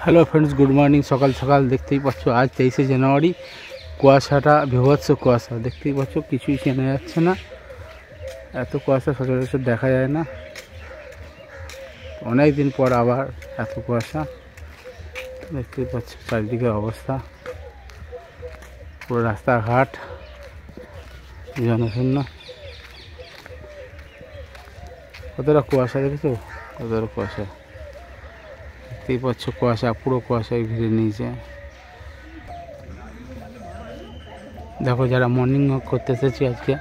Hello friends, good morning. সকাল সকাল দেখতেই পাচ্ছ আজ 23শে জানুয়ারি। কুয়াশাটা বিভৎস কুয়াশা দেখতেই পাচ্ছ, কিছুই চেনা যাচ্ছে না। এত কুয়াশা সচরাচর দেখা যায় না, অনেক দিন পর আবার এত কুয়াশা দেখতেই পাচ্ছ। চারিদিকের অবস্থা পুরো রাস্তাঘাট জনশূন্য। কতটা কুয়াশা দেখেছো, কতটা কুয়াশা দেখতেই পাচ্ছ। কুয়াশা পুরো কুয়াশায় ঘিরে নিয়েছে। দেখো, যারা মর্নিং ওয়াক করতে এসেছি আজকে,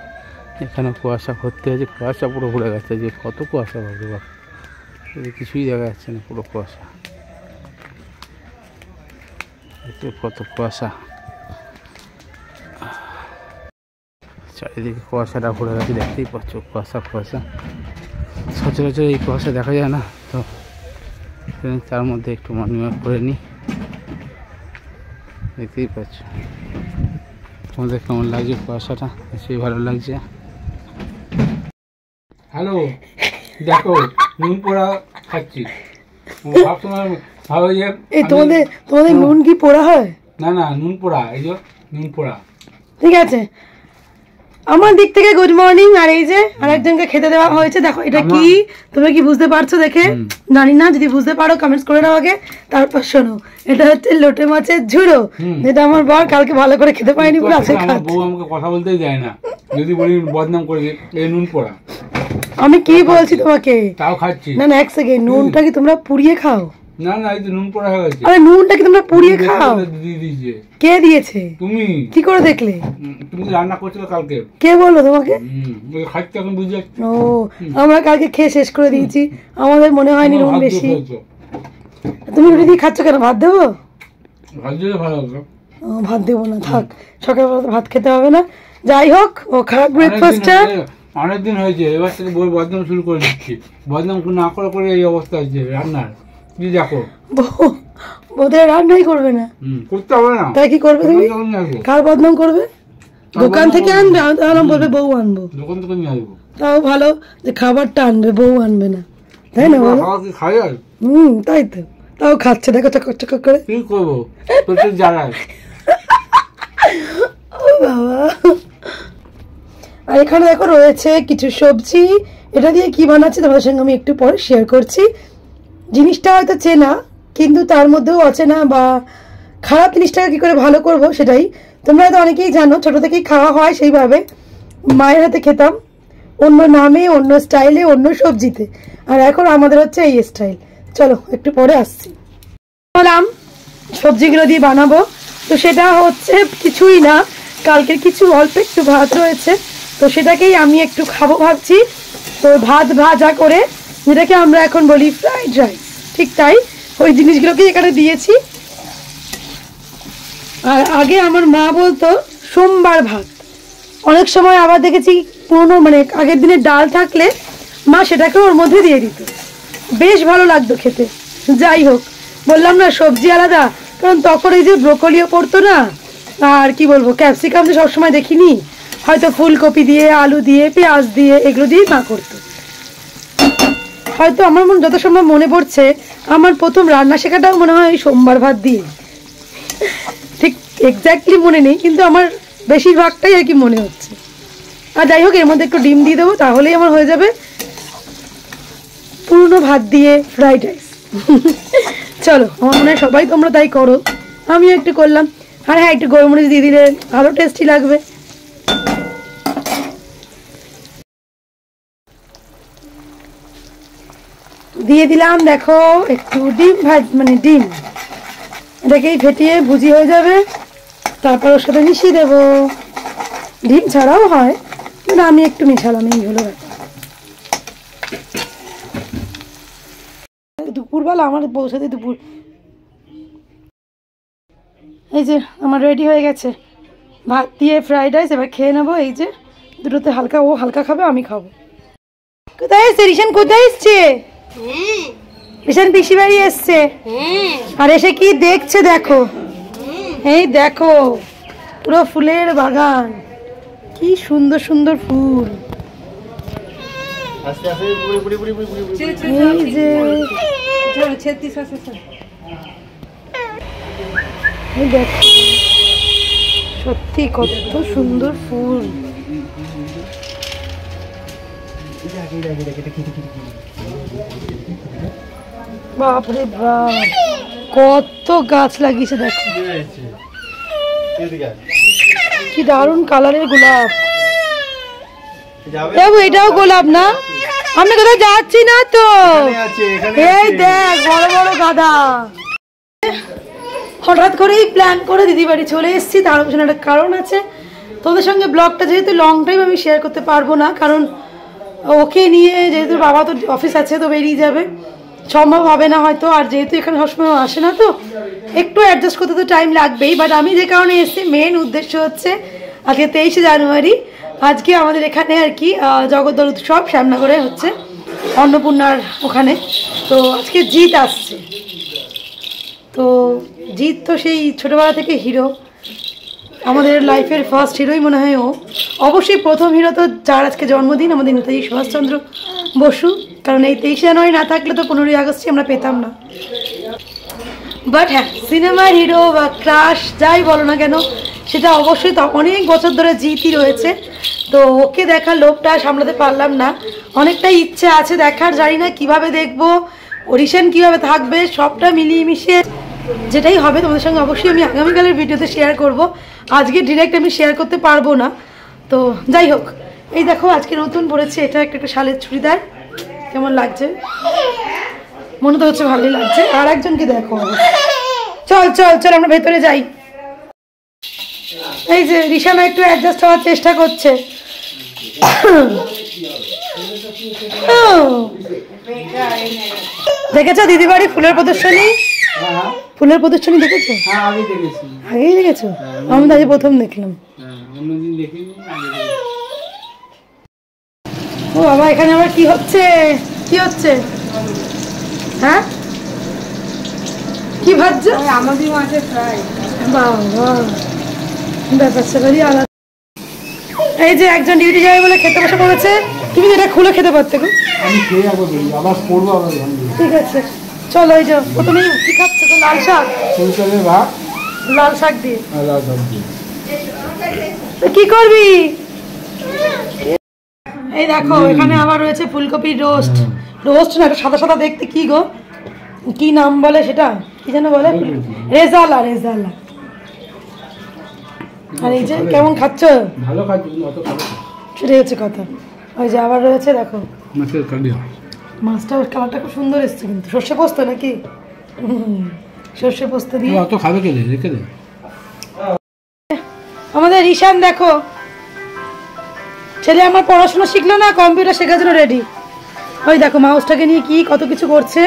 এখানে কুয়াশা ভর্তি হয়েছে। কুয়াশা পুরো ঘুরে গেছে, যে কত কুয়াশা হবে বা কিছুই দেখা যাচ্ছে না, পুরো কুয়াশা। কত কুয়াশা, চারিদিকে কুয়াশাটা ঘুরে গেছে দেখতেই পাচ্ছ। কুয়াশা কুয়াশা সচরাচর এই কুয়াশা দেখা যায় না, তো তার মধ্যে একটু মর্নিং ওয়াক করে নিই। দেখতেই পাচ্ছ তোমাদের কেমন লাগছে কুয়াশাটা, বেশি ভালো লাগছে। হ্যালো, দেখো নুন পোড়া খাচ্ছি। তোমাদের নুন কি পোড়া হয়? না না, নুন পোড়া, এই যে নুন পোড়া। ঠিক আছে, আমার দিক থেকে গুড মর্নিং। আর এই যে আরেকজনকে খেতে দেওয়া হয়েছে। দেখো এটা কি, তুমি কি বুঝতে পারছো? দেখে জানি না, যদি বুঝতে পারো কমেন্টস করে দাও আগে, তারপর শোনো। এটা হচ্ছে লোটে মাছের ঝুড়ো, যেটা আমার বর কালকে ভালো করে খেতে পারেনি বলে আজকে খাচ্ছে। বউ আমাকে কথা বলতেই যায় না, যদি বলি বদনাম করে এই নুন পোড়া। আমি কি বলছি তোমাকে, তাও খাচ্ছি। না না, এক সেকেন্ড। নুনটা কি তোমরা পুড়িয়ে খাও? না না, এই তো নুন পোড়া হয়ে গেছে। আরে নুনটা কি তোমরা পুড়িয়ে খাও? কে দিয়েছে? তুমি। কি করে দেখলে? তুমি রান্না করছিলে কালকে। কে বললো তোমাকে? খাচ্ছি এখন বুঝে যাচ্ছি। ও, আমরা কালকে খেয়ে শেষ করে দিয়েছি, আমাদের মনে হয়নি নুন বেশি। তুমি রুটি দিয়ে খাচ্ছ কেন? ভাত দেবো? ভাত দিলে ভালো হবে। ভাত দেবো না, থাক, সকালবেলা ভাত খেতে হবে না। যাই হোক, ও খারাপ ব্রেকফাস্টটা অনেকদিন হয়েছে, এবার থেকে বই বদনাম শুরু করে দিচ্ছি। বদনাম না করে করে এই অবস্থা হচ্ছে রান্নার। কি দেখো, বোধহয় রান্নাই করবে না, করতে হবে না। তাই কি করবে তুমি? কার বদনাম করবে? দোকান থেকে আনবে? আমি তাহলে বলবে বউ আনবো। দোকান থেকে নিয়ে আসবো। তাও ভালো যে খাবারটা আনবে, বউ আনবে না, তাই না? খাই আর তাই তো, তাও খাচ্ছে। দেখো চকর চকর করে। কি করবো, পেটের জ্বালায়। ও বাবা। আর এখানে দেখো রয়েছে কিছু সবজি। এটা দিয়ে কি বানাচ্ছি তোমাদের সঙ্গে আমি একটু পরে শেয়ার করছি। জিনিসটা হয়তো চেনা, কিন্তু তার মধ্যেও অচেনা বা খারাপ জিনিসটাকে কি করে ভালো করব সেটাই। তোমরা হয়তো অনেকেই জানো, ছোট থেকেই খাওয়া হয় সেইভাবে। মায়ের হাতে খেতাম, অন্য নামে, অন্য স্টাইলে, অন্য সবজিতে। আর এখন আমাদের হচ্ছে এই স্টাইল। চলো একটু পরে আসছি। বললাম সবজিগুলো দিয়ে বানাবো, তো সেটা হচ্ছে কিছুই না, কালকের কিছু অল্প একটু ভাত রয়েছে, তো সেটাকেই আমি একটু খাবো ভাবছি। তো ভাত ভাজা করে, যেটাকে আমরা এখন বলি ফ্রাইড রাইস, ঠিক তাই, ওই জিনিসগুলোকেই এখানে দিয়েছি। আর আগে আমার মা বলতো সোমবার ভাত। অনেক সময় আবার দেখেছি পুরোনো, মানে আগের দিনের ডাল থাকলে মা সেটাকে ওর মধ্যে দিয়ে দিত, বেশ ভালো লাগতো খেতে। যাই হোক, বললাম না সবজি আলাদা, কারণ তখন এই যে ব্রোকলিও পড়তো না, আর কি বলবো, ক্যাপসিকাম তো সবসময় দেখিনি, হয়তো ফুলকপি দিয়ে, আলু দিয়ে, পেঁয়াজ দিয়ে, এগুলো দিয়েই মা করতো। হয়তো আমার যত সময় মনে পড়ছে, আমার প্রথম রান্না শেখাটাও মনে হয় সোমবার ভাত দিয়ে। ঠিক এক্স্যাক্টলি মনে নেই, কিন্তু আমার বেশিরভাগটাই আর কি মনে হচ্ছে। আর যাই হোক, এর মধ্যে একটু ডিম দিয়ে দেবো, তাহলেই আমার হয়ে যাবে পুরনো ভাত দিয়ে ফ্রাইড রাইস। চলো, আমার মনে হয় সবাই তোমরা তাই করো, আমিও একটু করলাম। আর হ্যাঁ, একটু গোলমরিচ দিয়ে দিলে আরো টেস্টি লাগবে। দিয়ে দিলাম দেখো একটু ডিম মানে ডিম, এটাকেই ফেটিয়ে ভুজি হয়ে যাবে। তারপর ওর সাথে মিশিয়ে দেবো। ডিম ছাড়াও হয়, কিন্তু আমি একটু মেশালাম, এই হলো ব্যাপার। দুপুরবেলা আমার বউর সাথে দুপুর। এই যে আমার রেডি হয়ে গেছে ভাত দিয়ে ফ্রাইড রাইস। এবার খেয়ে নেবো। এই যে দুটোতে হালকা, ও হালকা খাবে, আমি খাবো। কোথায় এসছে রিশান? কোথায় এসছে রিশান? পিসি বাড়ি এসছে। আর এসে কি দেখছে দেখো, এই দেখো পুরো ফুলের বাগান, কি সুন্দর সুন্দর ফুল। এই যে দেখো সত্যি কত সুন্দর ফুল। বাপরে বাপ কত গাছ লাগিয়েছে দেখো, কি দারুণ কালারের গোলাপ। দেখো এটাও গোলাপ না, আমি কোথাও যাচ্ছি না তো। এই দেখ বড় বড় গাঁদা। হঠাৎ করেই প্ল্যান করে দিদি বাড়ি চলে এসেছি, তার পিছনে একটা কারণ আছে। তোদের সঙ্গে ব্লগটা যেহেতু লং টাইম আমি শেয়ার করতে পারবো না, কারণ ওকে নিয়ে যেহেতু বাবা তো অফিস আছে তো বেরিয়ে যাবে, সম্ভব হবে না হয়তো। আর যেহেতু এখানে সবসময় আসে না তো একটু অ্যাডজাস্ট করতে তো টাইম লাগবেই। বাট আমি যে কারণে এসেছি মেন উদ্দেশ্য হচ্ছে আজকে 23শে জানুয়ারি, আজকে আমাদের এখানে আর কি জগদ্দল উৎসব শ্যামনগরে হচ্ছে অন্নপূর্ণার ওখানে। তো আজকে জিৎ আসছে, তো জিৎ তো সেই ছোটোবেলা থেকে হিরো, আমাদের লাইফের ফার্স্ট হিরোই মনে হয় ও। অবশ্যই প্রথম হিরো তো যার আজকে জন্মদিন আমাদের নেতাজি সুভাষচন্দ্র বসু, কারণ এই 23শে জানুয়ারি না থাকলে তো 15ই আগস্টই আমরা পেতাম না। বাট হ্যাঁ, সিনেমার হিরো বা ক্রাশ যাই বলো না কেন, সেটা অবশ্যই তো অনেক বছর ধরে জিতই রয়েছে। তো ওকে দেখার লোভটা সামলাতে পারলাম না, অনেকটাই ইচ্ছে আছে দেখার, জানি না কীভাবে দেখবো, অডিশন কীভাবে থাকবে, সবটা মিলিয়ে মিশিয়ে যেটাই হবে তোমাদের সঙ্গে অবশ্যই আমি আগামীকালের ভিডিওতে শেয়ার করব। আজকে ডিরেক্ট আমি শেয়ার করতে পারবো না। তো যাই হোক, এই দেখো আজকে নতুন পড়েছে এটা একটা শালের চুড়িদার, কেমন লাগছে? মনে তো হচ্ছে ভালোই লাগছে। আর একজনকে দেখো, চল চল চল আমরা ভেতরে যাই। এই যে রিশানা একটু অ্যাডজাস্ট হওয়ার চেষ্টা করছে। দেখেছো দিদি বাড়ি ফুলের প্রদর্শনী? ফুলের প্রদর্শনী দেখেছো? আগেই দেখেছো? আমি তো আজ প্রথম দেখলাম। ও বাবা, এখানে আবার কি হচ্ছে? কি হচ্ছে? হ্যাঁ কি ভাবছো? আমাদের মাঝে ফ্রাই। বাবা ব্যাপার সেবারই আলাদা। এই যে একজন ডিউটি যাবে বলে খেতে বসে পড়েছে, তুমি এটা খুলে খেতে পারতে গো। আমি খেয়ে যাবো, আবার পড়বো আবার। ঠিক আছে চলো। এই যে প্রথমেই কি খাচ্ছে তো? লাল শাক, ভাত লাল শাক দিয়ে। কি করবি? এই দেখো এখানে আবার রয়েছে ফুলকপির রোস্ট। রোস্ট না, এটা সাদা সাদা দেখতে, কি গো কি নাম বলে সেটা, কি যেন বলে? রেজালা। রেজালা। আর এই যে কেমন খাচ্ছ? ভালো খাচ্ছি, সেটাই হচ্ছে কথা। ওই যে আবার রয়েছে দেখো মাছটা, কালারটা খুব সুন্দর এসছে কিন্তু। সর্ষে পোস্ত নাকি? সর্ষে পোস্ত দিয়ে খাবে কে? রেখে দে। আমাদের ঈশান দেখো, ছেলে আমার পড়াশোনা শিখলো না, কম্পিউটার শেখার জন্য রেডি। ওই দেখো মাউসটাকে নিয়ে কি কত কিছু করছে।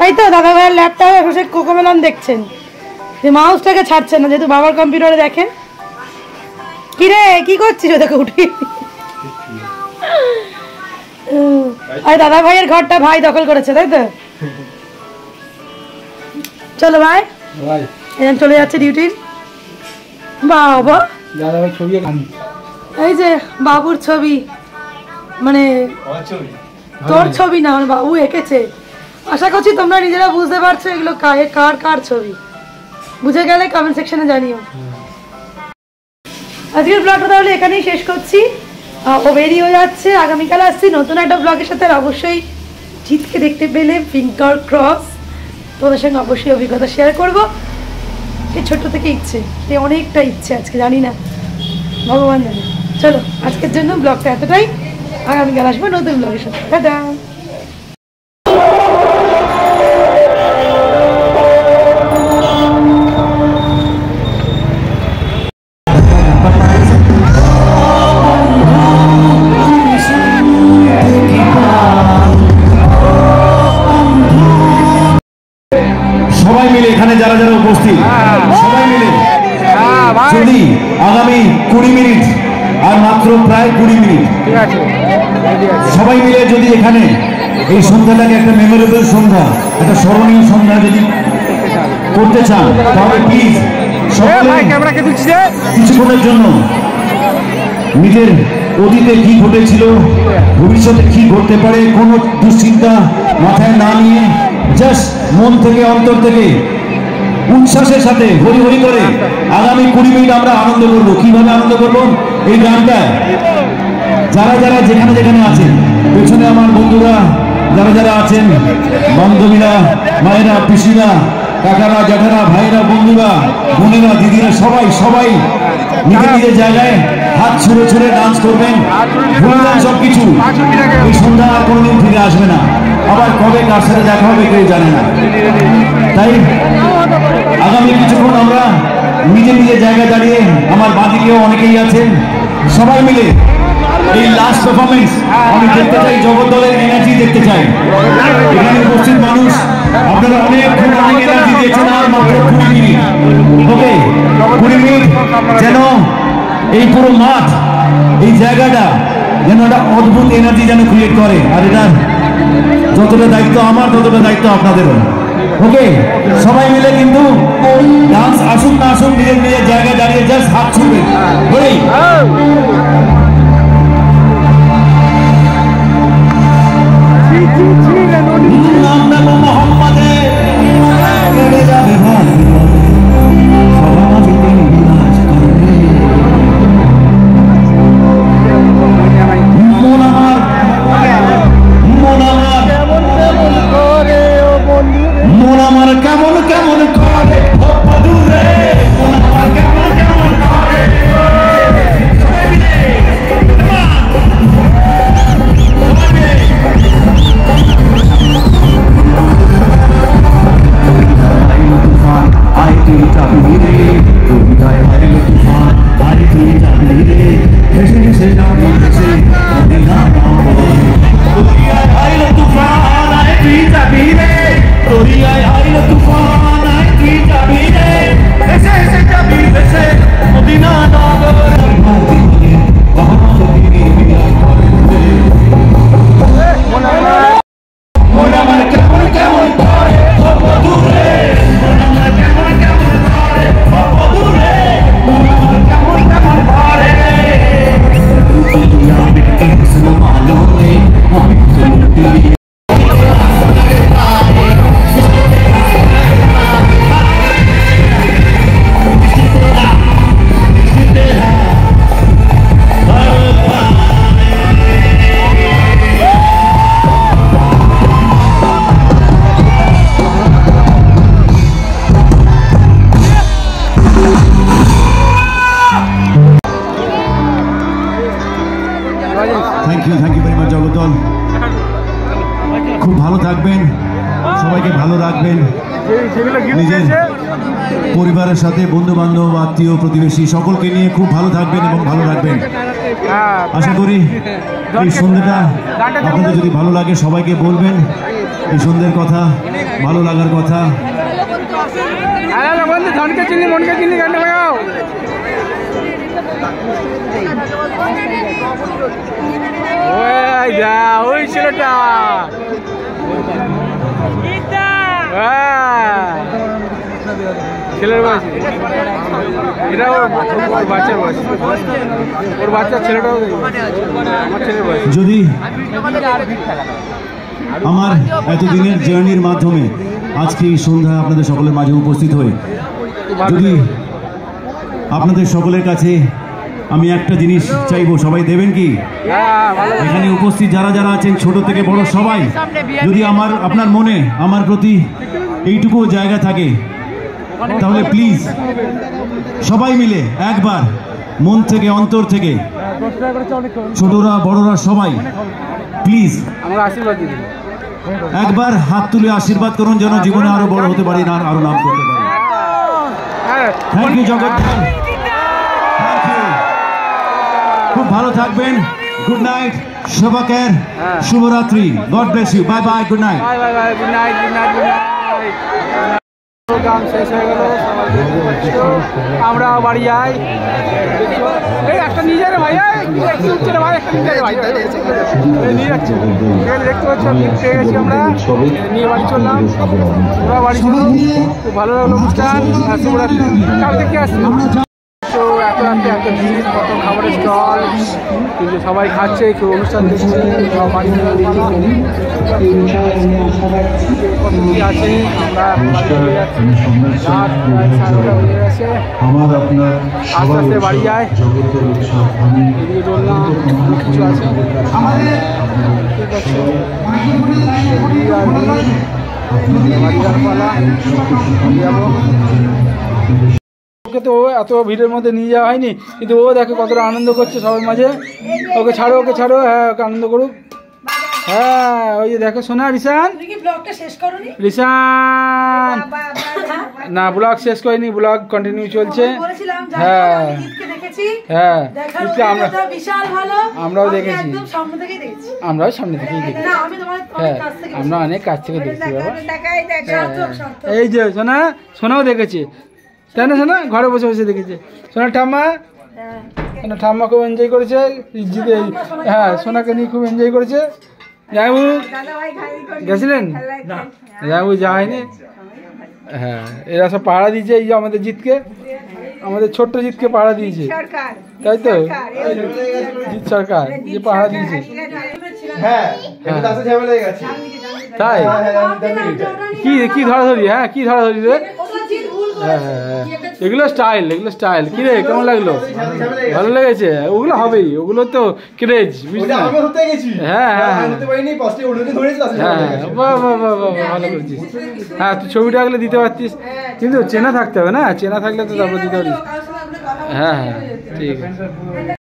এই তো দাদা ভাইয়ের ল্যাপটপে বসে কোকোমেলন দেখছেন, মাউসটাকে ছাড়ছে না, যেহেতু বাবার কম্পিউটারে দেখেন। কিরে কি করছিস? দেখো উঠে। আর দাদা ভাইয়ের ঘরটা ভাই দখল করেছে, তাই তো? চলো ভাই, চলে যাচ্ছে ডিউটি। বাবা এই যে বাবুর ছবি, মানে তোর ছবি না, মানে বাবু এঁকেছে। আশা করছি তোমরা নিজেরা বুঝতে পারছো এগুলো কার কার ছবি। বুঝে গেলে কমেন্ট সেকশনে জানিও। আজকের ব্লগটা তাহলে এখানেই শেষ করছি। ও বেরিয়ে যাচ্ছে, আগামীকাল আসছি নতুন একটা ব্লগের সাথে। অবশ্যই জিতকে দেখতে পেলে ফিঙ্গার ক্রস, তোমাদের সঙ্গে অবশ্যই অভিজ্ঞতা শেয়ার করবো। এই ছোট্ট থেকে ইচ্ছে, এই অনেকটা ইচ্ছে আজকে, জানি না ভগবান জানে। চলো আজকের জন্য ব্লগটা এতটাই, আগামীকাল আসবো নতুন ব্লগের সাথে। টাটা। সবাই মিলে এখানে যারা যারা উপস্থিত সবাই মিলে যদি আগামী 20 মিনিট, আর মাত্র প্রায় 20 মিনিট, সবাই মিলে যদি এখানে এই সন্ধ্যাটাকে একটা মেমোরেবল সন্ধ্যা, একটা স্মরণীয় সন্ধ্যা যদি করতে চান, তাহলে প্লিজ কিছুক্ষণের জন্য নিজের অতীতে কি ঘটেছিল, ভবিষ্যতে কি ঘটতে পারে, কোনো দুশ্চিন্তা মাথায় না নিয়ে জাস্ট মন থেকে অন্তর থেকে উচ্ছ্বাসের সাথে হরি হরি করে আগামী 20 মিনিট আমরা আনন্দ করবো। কিভাবে আনন্দ করবো? এই গানটায় যারা যারা যেখানে যেখানে আছেন, পেছনে আমার বন্ধুরা যারা যারা আছেন, বান্ধবীরা, মায়েরা, পিসিরা, কাকারা, জ্যাঠারা, ভাইরা, বন্ধুরা, বোনেরা, দিদিরা, সবাই সবাই নিজের নিজের জায়গায় হাত ছুড়ে ছুড়ে ডান্স করবেন, ভুলবেন সবকিছু। এই সন্ধ্যা আর কোনোদিন ফিরে আসবে না, আবার কবে কার সাথে দেখা হবে কেউ জানে না। তাই আগামী কিছুক্ষণ আমরা নিজের নিজের জায়গায় দাঁড়িয়ে, আমার বাঁদিকেও অনেকেই আছেন, সবাই মিলে এই লাস্ট পারফরমেন্স আমি দেখতে চাই, জগদ্দলের এনার্জি দেখতে চাই। এখানে উপস্থিত মানুষ আপনারা অনেক এনার্জি দিয়েছেন, আর মাত্র 20 মিনিট। ওকে, 20 মিনিট যেন এই পুরো মাঠ, এই জায়গাটা যেন একটা অদ্ভুত এনার্জি যেন ক্রিয়েট করে। আর এটা যতটা দায়িত্ব আমার, ততটা দায়িত্ব আপনাদেরও। ওকে, সবাই মিলে কিন্তু ডান্স আসুন না আসুন, নিজের নিজের জায়গায় দাঁড়িয়ে জাস্ট হাত ছুঁড়বেন। থ্যাংক ইউ ভেরি মাচ জগদ্দল। খুব ভালো থাকবেন, সবাইকে ভালো রাখবেন, নিজের পরিবারের সাথে, বন্ধু বান্ধব, আত্মীয়, প্রতিবেশী সকলকে নিয়ে খুব ভালো থাকবেন এবং ভালো রাখবেন। আশা করি এই সন্ধ্যাটা আপনাদের যদি ভালো লাগে সবাইকে বলবেন এই সন্ধ্যের কথা, ভালো লাগার কথা। ওই ছেলেটা ছেলের বয়স, এটা ওর বাচ্চার বয়স, ওর বাচ্চার ছেলেটাও আমার ছেলের বয়স। যদি আমার এতদিনের জার্নির মাধ্যমে আজকে এই সন্ধ্যা আপনাদের সকলের মাঝে উপস্থিত হয়ে যদি আপনাদের সকলের কাছে আমি একটা জিনিস চাইবো, সবাই দেবেন কি? এখানে উপস্থিত যারা যারা আছেন, ছোট থেকে বড় সবাই, যদি আপনার মনে আমার প্রতি এইটুকু জায়গা থাকে, তাহলে প্লিজ সবাই মিলে একবার মন থেকে, অন্তর থেকে, ছোটরা বড়রা সবাই প্লিজ একবার হাত তুলে আশীর্বাদ করুন, যেন জীবনে আরো বড় হতে পারি, আরো নাম করতে পারি। থ্যাংক ইউ জগদ্দল, খুব ভালো থাকবেন। গুড নাইট, শুভকের, শুভরাত্রি, God bless you, bye bye, good night. Programme শেষ হয়ে গেল, আমরা বাড়ি যাই। এই একটা নিজের ভাই, ভাই একটা নিজের ভাই নিয়ে যাচ্ছি, দেখতে পাচ্ছি পেয়ে গেছি আমরা, নিয়ে বাড়ি চললাম। ওরা বাড়ি চললাম, খুব ভালো লাগলো অনুষ্ঠান। শুভরাত্রি, কাল থেকে আসছি। তো এত রাত্রে এত ভিড়, কত খাবারের স্টল, কিন্তু সবাই খাচ্ছে, কেউ অনুষ্ঠান দেখছে, সব বাড়ি ফেরার পালা। কত কি আছে, আমরা রাত প্রায় 11:30 বেজে গেছে, আস্তে আস্তে বাড়ি যায়। এদিকে বললাম অনেক কিছু আছে, ঠিক আছে, বাড়ি যাওয়ার পালা, যাবো। ওকে তো এত ভিড়ের মধ্যে নিয়ে যাওয়া হয়নি, কিন্তু ও দেখো কতটা আনন্দ করছে সবার মাঝে। ওকে ছাড়ো, ওকে ছাড়ো, হ্যাঁ ওকে আনন্দ করুক। হ্যাঁ ওই যে দেখো শোনা রিসান, রিসান না ব্লগ শেষ করিনি, ব্লগ কন্টিনিউ চলছে। হ্যাঁ হ্যাঁ আমরাও দেখেছি, আমরাও সামনে থেকেই দেখি। হ্যাঁ আমরা অনেক কাছ থেকে দেখছি বাবা। এই যে সোনা, সোনাও দেখেছে, তাই না সোনা? ঘরে বসে বসে দেখেছে সোনা। ঠাম্মা, ঠাম্মা খুব এনজয় করেছে, হ্যাঁ সোনাকে নিয়ে খুব এনজয় করেছে। যাইবু গেছিলেন? যাইবু যায়নি। হ্যাঁ এরা সব পাহারা দিয়েছে, এই যে আমাদের জিতকে, আমাদের ছোট্ট জিতকে পাহারা দিয়েছে, তাই তো? জিৎ সরকার যে পাহারা দিয়েছে। তাই কি কি ধরাধরি? হ্যাঁ কি ধরাধরি রে? হ্যাঁ হ্যাঁ এগুলো স্টাইল, এগুলো স্টাইল। কি রে কেমন লাগলো? ভালো লেগেছে? ওগুলো হবেই, ওগুলো তো ক্রেজ, বুঝলি? হ্যাঁ হ্যাঁ হ্যাঁ বাহ বাহ বাহ বাহ ভালো করছিস। হ্যাঁ তুই ছবিটা আগলে দিতে পারতিস, কিন্তু চেনা থাকতে হবে না, চেনা থাকলে তো তারপর দিতে পারিস। হ্যাঁ হ্যাঁ ঠিক আছে।